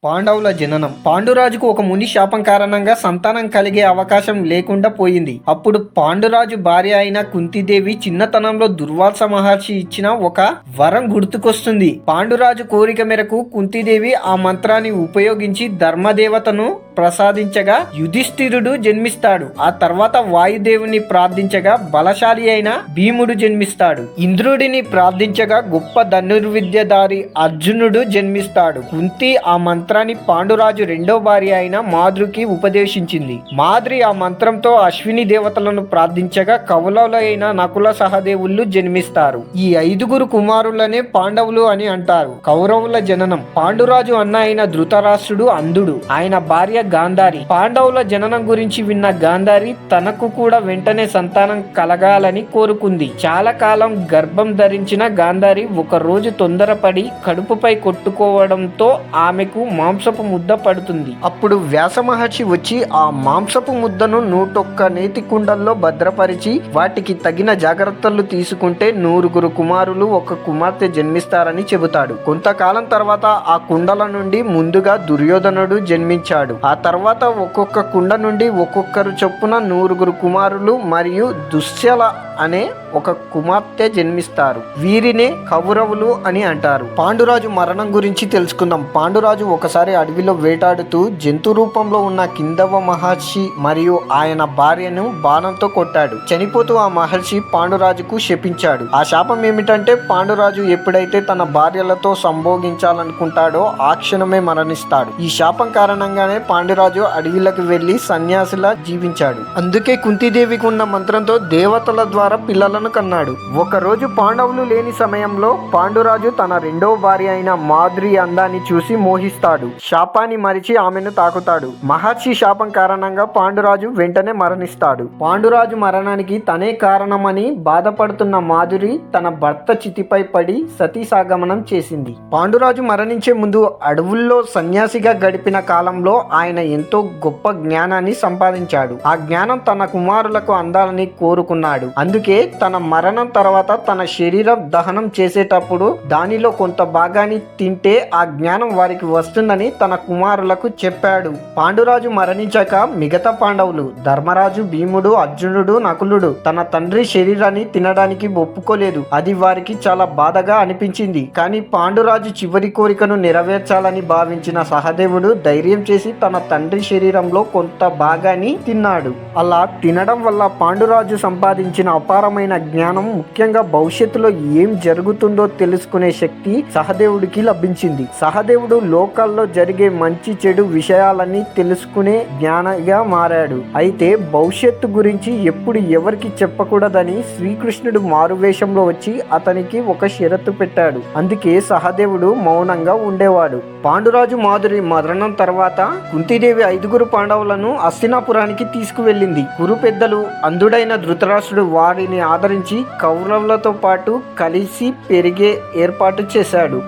పాండవుల జననం. పాండురాజుకు ఒక ముని శాపం కారణంగా సంతానం కలిగే అవకాశం లేకుండా పోయింది. అప్పుడు పాండురాజు భార్య అయిన కుంతీదేవి చిన్నతనంలో దుర్వాస మహర్షి ఇచ్చిన ఒక వరం గుర్తుకొస్తుంది. పాండురాజు కోరిక మేరకు కుంతీదేవి ఆ మంత్రాన్ని ఉపయోగించి ధర్మదేవతను ప్రసాదించగా యుధిష్ఠిరుడు జన్మిస్తాడు. ఆ తర్వాత వాయుదేవుని ప్రార్థించగా బలశాలి అయిన భీముడు జన్మిస్తాడు. ఇంద్రుడిని ప్రార్థించగా గొప్ప ధనుర్విద్యధారి అర్జునుడు జన్మిస్తాడు. కుంతి ఆ మంత్రాన్ని పాండురాజు రెండో భార్య అయిన మాద్రికి ఉపదేశించింది. మాద్రి ఆ మంత్రంతో అశ్విని దేవతలను ప్రార్థించగా కౌలవులైన నకుల సహదేవులు జన్మిస్తారు. ఈ 5 కుమారులనే పాండవులు అని అంటారు. కౌరవుల జననం. పాండురాజు అన్న అయిన ధృతరాష్ట్రుడు అంధుడు. ఆయన భార్య గాంధారి. పాండవుల జననం గురించి విన్న గాంధారి తనకు కూడా వెంటనే సంతానం కలగాలని కోరుకుంది. చాలా కాలం గర్భం ధరించిన గాంధారి ఒక రోజు తొందరపడి కడుపుపై కొట్టుకోవడంతో ఆమెకు మాంసపు ముద్ద పడుతుంది. అప్పుడు వ్యాస మహర్షి వచ్చి ఆ మాంసపు ముద్దను 101 నేతి కుండల్లో భద్రపరిచి వాటికి తగిన జాగ్రత్తలు తీసుకుంటే 100 కుమారులు 1 కుమార్తె జన్మిస్తారని చెబుతాడు. కొంతకాలం తర్వాత ఆ కుండల నుండి ముందుగా దుర్యోధనుడు జన్మించాడు. ఆ తర్వాత ఒక్కొక్క కుండ నుండి ఒక్కొక్కరు చొప్పున 100 కుమారులు మరియు దుశ్శల అనే ఒక కుమార్తె జన్మిస్తారు. వీరినే కౌరవులు అని అంటారు. పాండురాజు మరణం గురించి తెలుసుకుందాం. పాండురాజు ఒకసారి అడవిలో వేటాడుతూ జంతు రూపంలో ఉన్న కిందవ మహర్షి మరియు ఆయన భార్యను బాణంతో కొట్టాడు. చనిపోతూ ఆ మహర్షి పాండురాజుకు శపించాడు. ఆ శాపం ఏమిటంటే పాండురాజు ఎప్పుడైతే తన భార్యలతో సంభోగించాలనుకుంటాడో ఆ క్షణమే మరణిస్తాడు. ఈ శాపం కారణంగానే పాండురాజు అడవిలకు వెళ్లి సన్యాసిలా జీవించాడు. అందుకే కుంతీదేవికి ఉన్న మంత్రంతో దేవతల ద్వారా పిల్లలను కన్నాడు. ఒకరోజు పాండవులు లేని సమయంలో పాండురాజు తన రెండవ భార్య అయిన మాద్రి అందాన్ని చూసి మోహిస్తాడు. శాపాన్ని మరిచి ఆమెను తాకుతాడు. మహర్షి శాపం కారణంగా పాండురాజు వెంటనే మరణిస్తాడు. పాండురాజు మరణానికి తనే కారణమని బాధపడుతున్న మాధురి తన భర్త చితిపై పడి సతీసాగమనం చేసింది. పాండురాజు మరణించే ముందు అడవుల్లో సన్యాసిగా గడిపిన కాలంలో ఆయన ఎంతో గొప్ప జ్ఞానాన్ని సంపాదించాడు. ఆ జ్ఞానం తన కుమారులకు అందాలని కోరుకున్నాడు. అందుకే తన మరణం తర్వాత తన శరీరం దహనం చేసేటప్పుడు దానిలో కొంత భాగాన్ని తింటే ఆ జ్ఞానం వారికి వస్తుందని తన కుమారులకు చెప్పాడు. పాండురాజు మరణించాక మిగతా పాండవులు ధర్మరాజు, భీముడు, అర్జునుడు, నకులుడు తన తండ్రి శరీరాన్ని తినడానికి ఒప్పుకోలేదు. అది వారికి చాలా బాధగా అనిపించింది. కానీ పాండురాజు చివరి కోరికను నెరవేర్చాలని భావించిన సహదేవుడు ధైర్యం చేసి తన తండ్రి శరీరంలో కొంత భాగాన్ని తిన్నాడు. అలా తినడం వల్ల పాండురాజు సంపాదించిన అపారమైన జ్ఞానం, ముఖ్యంగా భవిష్యత్తులో ఏం జరుగుతుందో తెలుసుకునే శక్తి సహదేవుడికి లభించింది. సహదేవుడు లోకాల్లో జరిగే మంచి చెడు విషయాలన్నీ తెలుసుకునే జ్ఞానిగా మారాడు. అయితే భవిష్యత్తు గురించి ఎప్పుడు ఎవరికి చెప్పకూడదని శ్రీకృష్ణుడు మారువేషంలో వచ్చి అతనికి ఒక షరతు పెట్టాడు. అందుకే సహదేవుడు మౌనంగా ఉండేవాడు. పాండురాజు మాధురి మరణం తర్వాత కుంతీదేవి 5 పాండవులను హస్తినాపురానికి తీసుకువెళ్ళింది. కురు పెద్దలు అంధుడైన ధృతరాష్ట్రుడు వారిని ఆదరించి కౌరవులతో పాటు కలిసి పెరిగే ఏర్పాటు చేశాడు.